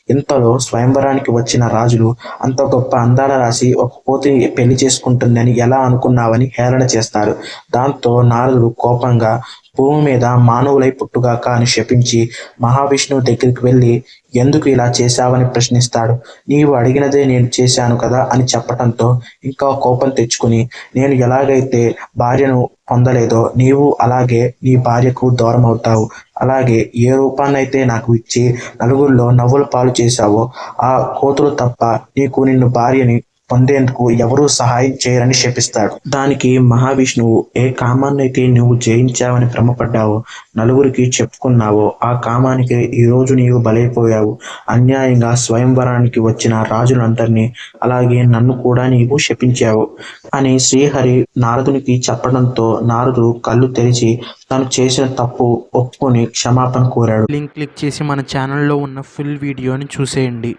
ఇంతలో స్వయంవరానికి వచ్చిన రాజులు అంత గొప్ప అందాల రాశి ఒక కోతిని పెళ్లి చేసుకుంటుందని ఎలా అనుకున్నావని హేళన చేస్తారు. దాంతో నారదుడు కోపంగా భూమి మీద మానవులై పుట్టుగాక అని శపించి మహావిష్ణువు దగ్గరికి వెళ్ళి ఎందుకు ఇలా చేశావని ప్రశ్నిస్తాడు. నీవు అడిగినదే నేను చేశాను కదా అని చెప్పటంతో ఇంకా కోపం తెచ్చుకుని నేను ఎలాగైతే భార్యను పొందలేదో నీవు అలాగే నీ భార్యకు దూరం అవుతావు. అలాగే ఏ రూపాన్నైతే నాకు ఇచ్చి నలుగురిలో నవ్వుల పాలు చేశావో ఆ కోతులు తప్ప నిన్ను భార్యని పొందేందుకు ఎవరూ సహాయం చేయరని శపిస్తాడు. దానికి మహావిష్ణువు ఏ కామాన్నైతే నువ్వు జయించావని భ్రమపడ్డావో నలుగురికి చెప్పుకున్నావో ఆ కామానికి ఈరోజు నీవు బలైపోయావు. అన్యాయంగా స్వయంవరానికి వచ్చిన రాజులందరినీ అలాగే నన్ను కూడా నీవు శపించావు అని శ్రీహరి నారదునికి చెప్పడంతో నారదుడు కళ్ళు తెరిచి తను చేసిన తప్పు ఒప్పుకొని క్షమాపణ కోరాడు. లింక్ క్లిక్ చేసి మన ఛానల్లో ఉన్న ఫుల్ వీడియోని చూసేయండి.